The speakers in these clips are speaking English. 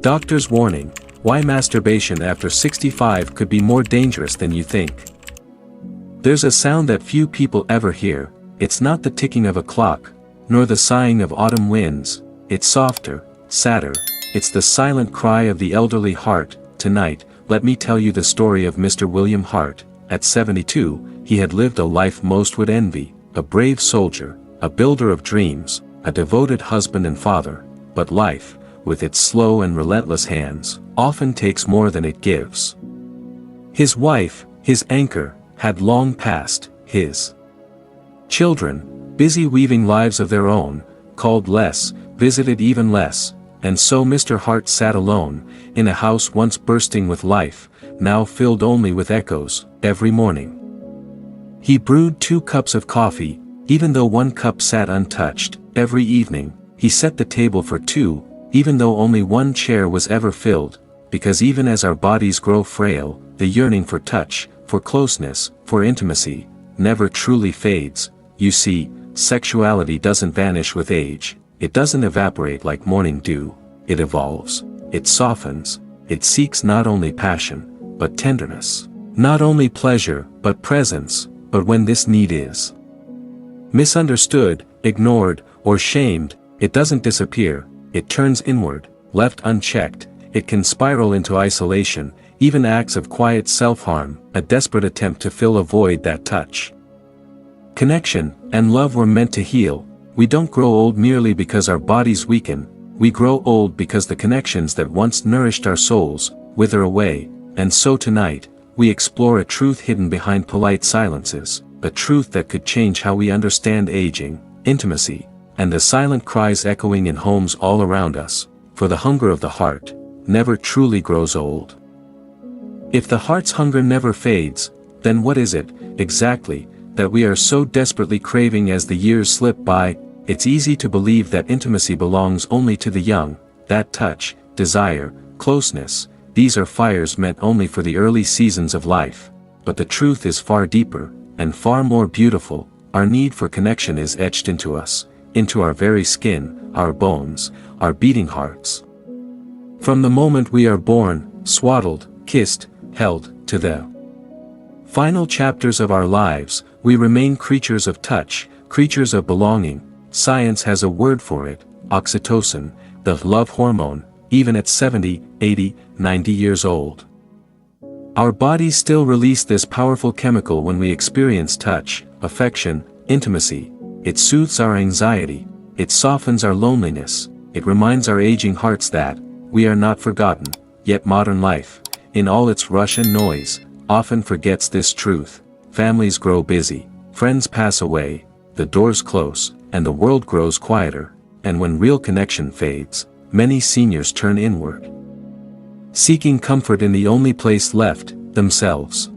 Doctor's warning: why masturbation after 65 could be more dangerous than you think. There's a sound that few people ever hear. It's not the ticking of a clock, nor the sighing of autumn winds. It's softer, sadder. It's the silent cry of the elderly heart. Tonight, let me tell you the story of Mr. William Hart. At 72, he had lived a life most would envy, a brave soldier, a builder of dreams, a devoted husband and father. But life, with its slow and relentless hands, often takes more than it gives. His wife, his anchor, had long passed. His children, busy weaving lives of their own, called less, visited even less, and so Mr. Hart sat alone, in a house once bursting with life, now filled only with echoes. Every morning he brewed 2 cups of coffee, even though 1 cup sat untouched. Every evening, he set the table for 2, even though only 1 chair was ever filled, because even as our bodies grow frail, the yearning for touch, for closeness, for intimacy, never truly fades. You see, sexuality doesn't vanish with age, it doesn't evaporate like morning dew, it evolves, it softens, it seeks not only passion, but tenderness, not only pleasure, but presence. But when this need is misunderstood, ignored, or shamed, it doesn't disappear, it turns inward. Left unchecked, it can spiral into isolation, even acts of quiet self-harm, a desperate attempt to fill a void that touch, connection, and love were meant to heal. We don't grow old merely because our bodies weaken, we grow old because the connections that once nourished our souls wither away. And so tonight, we explore a truth hidden behind polite silences, a truth that could change how we understand aging, intimacy, and the silent cries echoing in homes all around us. For the hunger of the heart never truly grows old. If the heart's hunger never fades, then what is it, exactly, that we are so desperately craving as the years slip by? It's easy to believe that intimacy belongs only to the young, that touch, desire, closeness, these are fires meant only for the early seasons of life. But the truth is far deeper, and far more beautiful. Our need for connection is etched into us, into our very skin, our bones, our beating hearts. From the moment we are born, swaddled, kissed, held, to the final chapters of our lives, we remain creatures of touch, creatures of belonging. Science has a word for it: oxytocin, the love hormone. Even at 70, 80, 90 years old, our bodies still release this powerful chemical when we experience touch, affection, intimacy. It soothes our anxiety, it softens our loneliness, it reminds our aging hearts that we are not forgotten. Yet modern life, in all its rush and noise, often forgets this truth. Families grow busy, friends pass away, the doors close, and the world grows quieter. And when real connection fades, many seniors turn inward, seeking comfort in the only place left, themselves.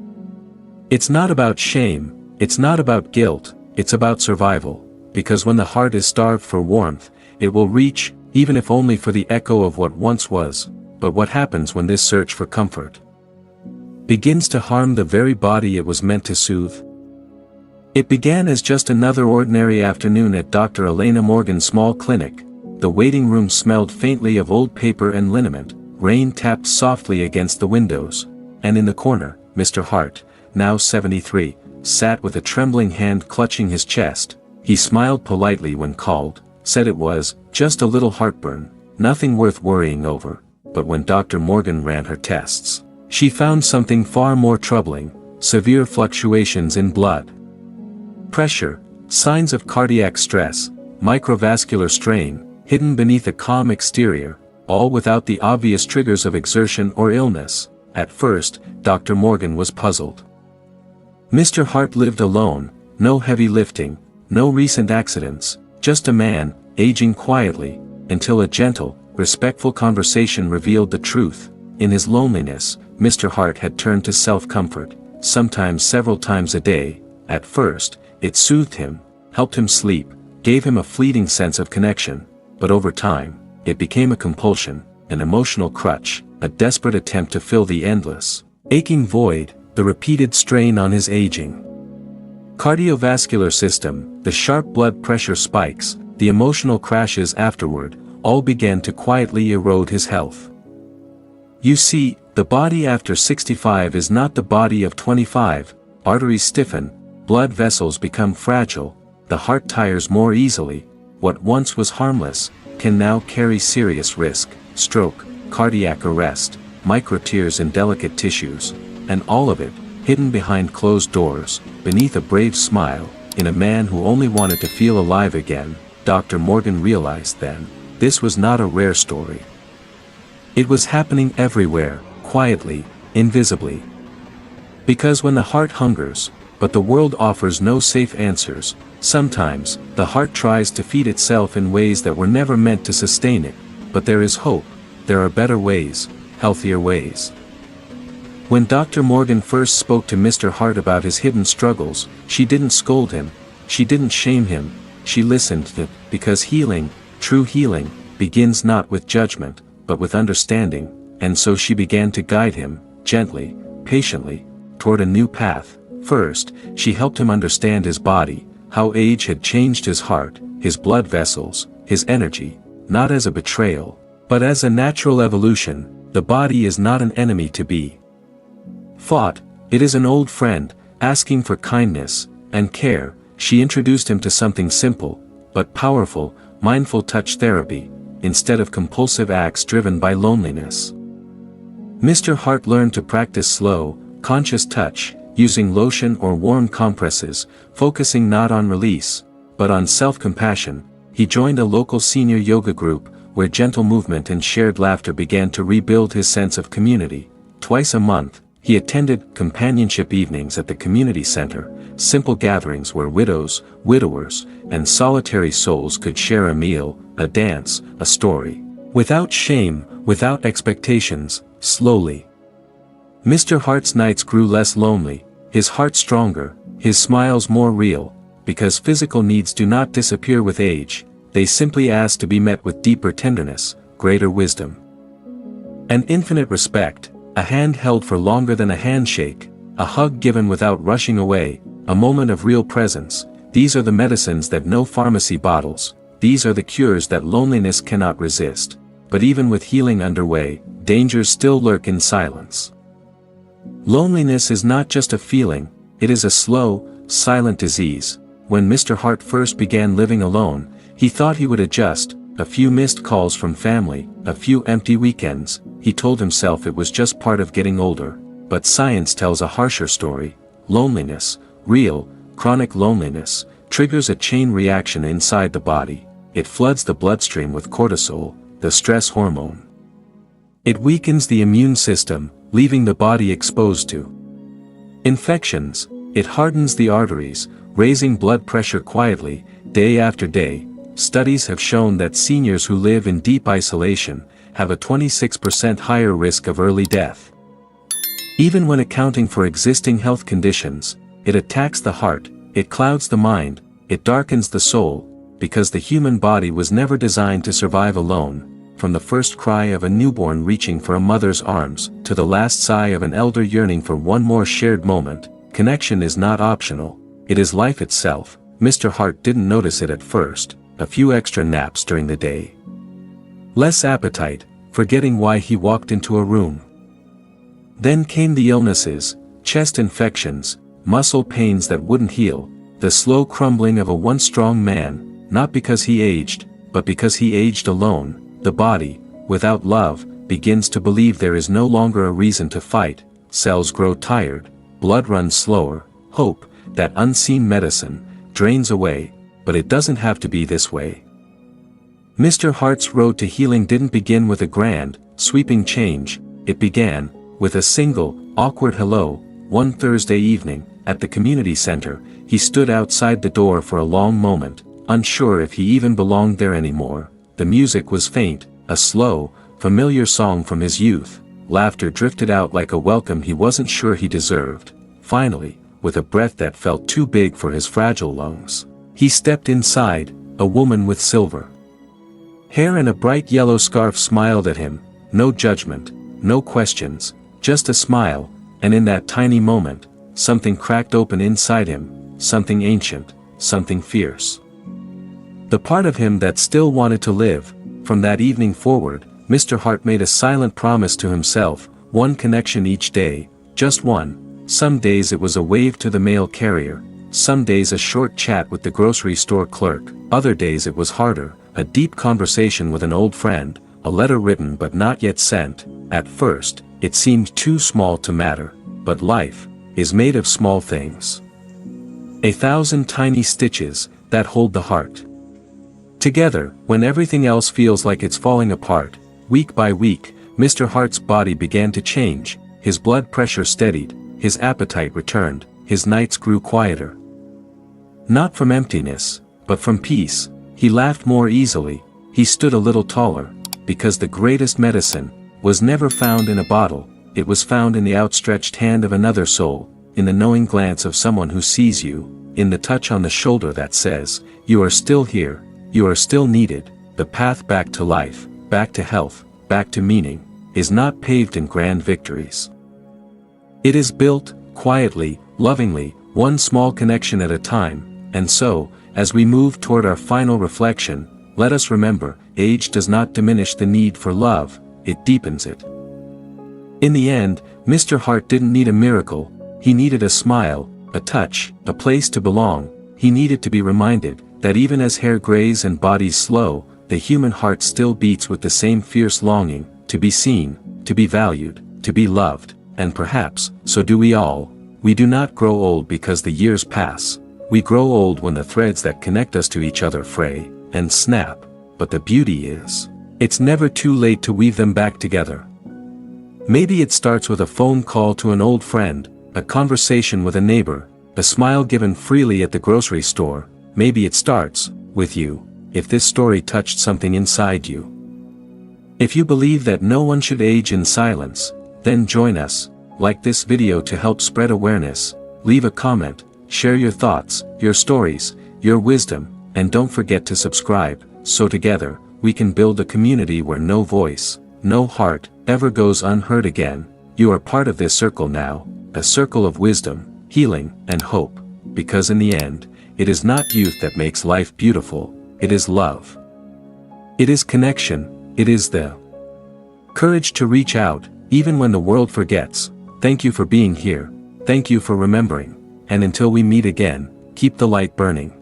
It's not about shame, it's not about guilt, it's about survival. Because when the heart is starved for warmth, it will reach, even if only for the echo of what once was. But what happens when this search for comfort begins to harm the very body it was meant to soothe? It began as just another ordinary afternoon at Dr. Elena Morgan's small clinic. The waiting room smelled faintly of old paper and liniment, rain tapped softly against the windows, and in the corner, Mr. Hart, now 73, sat with a trembling hand clutching his chest. He smiled politely when called, said it was just a little heartburn, nothing worth worrying over. But when Dr. Morgan ran her tests, she found something far more troubling: severe fluctuations in blood pressure, signs of cardiac stress, microvascular strain, hidden beneath a calm exterior, all without the obvious triggers of exertion or illness. At first, Dr. Morgan was puzzled. Mr. Hart lived alone, no heavy lifting, no recent accidents, just a man, aging quietly, until a gentle, respectful conversation revealed the truth. In his loneliness, Mr. Hart had turned to self-comfort, sometimes several times a day. At first, it soothed him, helped him sleep, gave him a fleeting sense of connection. But over time, it became a compulsion, an emotional crutch, a desperate attempt to fill the endless, aching void, the repeated strain on his aging cardiovascular system, the sharp blood pressure spikes, the emotional crashes afterward, all began to quietly erode his health. You see, the body after 65 is not the body of 25, arteries stiffen, blood vessels become fragile, the heart tires more easily, what once was harmless, can now carry serious risk, stroke, cardiac arrest, microtears in delicate tissues, and all of it, hidden behind closed doors, beneath a brave smile, in a man who only wanted to feel alive again. Dr. Morgan realized then, this was not a rare story. It was happening everywhere, quietly, invisibly. Because when the heart hungers, but the world offers no safe answers, sometimes, the heart tries to feed itself in ways that were never meant to sustain it, but there is hope, there are better ways, healthier ways. When Dr. Morgan first spoke to Mr. Hart about his hidden struggles, she didn't scold him, she didn't shame him, she listened to, because healing, true healing, begins not with judgment, but with understanding, and so she began to guide him, gently, patiently, toward a new path. First, she helped him understand his body, how age had changed his heart, his blood vessels, his energy, not as a betrayal, but as a natural evolution. The body is not an enemy to be fought, it is an old friend, asking for kindness and care. She introduced him to something simple, but powerful, mindful touch therapy, instead of compulsive acts driven by loneliness. Mr. Hart learned to practice slow, conscious touch, using lotion or warm compresses, focusing not on release, but on self-compassion. He joined a local senior yoga group, where gentle movement and shared laughter began to rebuild his sense of community. Twice a month, he attended companionship evenings at the community center, simple gatherings where widows, widowers, and solitary souls could share a meal, a dance, a story. Without shame, without expectations, slowly. Mr. Hart's nights grew less lonely, his heart stronger, his smiles more real, because physical needs do not disappear with age, they simply ask to be met with deeper tenderness, greater wisdom, and infinite respect. A hand held for longer than a handshake, a hug given without rushing away, a moment of real presence. These are the medicines that no pharmacy bottles, these are the cures that loneliness cannot resist. But even with healing underway, dangers still lurk in silence. Loneliness is not just a feeling, it is a slow, silent disease. When Mr. Hart first began living alone, he thought he would adjust, a few missed calls from family, a few empty weekends. He told himself it was just part of getting older, but science tells a harsher story. Loneliness, real, chronic loneliness, triggers a chain reaction inside the body. It floods the bloodstream with cortisol, the stress hormone. It weakens the immune system, leaving the body exposed to infections. It hardens the arteries, raising blood pressure quietly, day after day. Studies have shown that seniors who live in deep isolation have a 26% higher risk of early death. Even when accounting for existing health conditions, it attacks the heart, it clouds the mind, it darkens the soul, because the human body was never designed to survive alone. From the first cry of a newborn reaching for a mother's arms, to the last sigh of an elder yearning for one more shared moment, connection is not optional, it is life itself. Mr. Hart didn't notice it at first, a few extra naps during the day, less appetite, forgetting why he walked into a room. Then came the illnesses, chest infections, muscle pains that wouldn't heal, the slow crumbling of a once strong man, not because he aged, but because he aged alone. The body, without love, begins to believe there is no longer a reason to fight, cells grow tired, blood runs slower, hope, that unseen medicine, drains away, but it doesn't have to be this way. Mr. Hart's road to healing didn't begin with a grand, sweeping change, it began with a single, awkward hello. One Thursday evening, at the community center, he stood outside the door for a long moment, unsure if he even belonged there anymore. The music was faint, a slow, familiar song from his youth. Laughter drifted out like a welcome he wasn't sure he deserved. Finally, with a breath that felt too big for his fragile lungs, he stepped inside. A woman with silver hair and a bright yellow scarf smiled at him. No judgment, no questions, just a smile, and in that tiny moment, something cracked open inside him, something ancient, something fierce. The part of him that still wanted to live. From that evening forward, Mr. Hart made a silent promise to himself, one connection each day, just one. Some days it was a wave to the mail carrier, some days a short chat with the grocery store clerk, other days it was harder, a deep conversation with an old friend, a letter written but not yet sent. At first, it seemed too small to matter, but life is made of small things. 1,000 tiny stitches that hold the heart together. When everything else feels like it's falling apart, week by week, Mr. Hart's body began to change, his blood pressure steadied, his appetite returned, his nights grew quieter. Not from emptiness, but from peace. He laughed more easily, he stood a little taller, because the greatest medicine was never found in a bottle, it was found in the outstretched hand of another soul, in the knowing glance of someone who sees you, in the touch on the shoulder that says, you are still here, you are still needed. The path back to life, back to health, back to meaning, is not paved in grand victories. It is built, quietly, lovingly, one small connection at a time, and so, as we move toward our final reflection, let us remember, age does not diminish the need for love, it deepens it. In the end, Mr. Hart didn't need a miracle, he needed a smile, a touch, a place to belong. He needed to be reminded that even as hair grays and bodies slow, the human heart still beats with the same fierce longing, to be seen, to be valued, to be loved, and perhaps, so do we all. We do not grow old because the years pass, we grow old when the threads that connect us to each other fray and snap, but the beauty is, it's never too late to weave them back together. Maybe it starts with a phone call to an old friend, a conversation with a neighbor, a smile given freely at the grocery store. Maybe it starts with you, if this story touched something inside you. If you believe that no one should age in silence, then join us, like this video to help spread awareness, leave a comment, share your thoughts, your stories, your wisdom, and don't forget to subscribe, so together, we can build a community where no voice, no heart, ever goes unheard again. You are part of this circle now, a circle of wisdom, healing, and hope, because in the end, it is not youth that makes life beautiful, it is love. It is connection, it is the courage to reach out, even when the world forgets. Thank you for being here, thank you for remembering, and until we meet again, keep the light burning.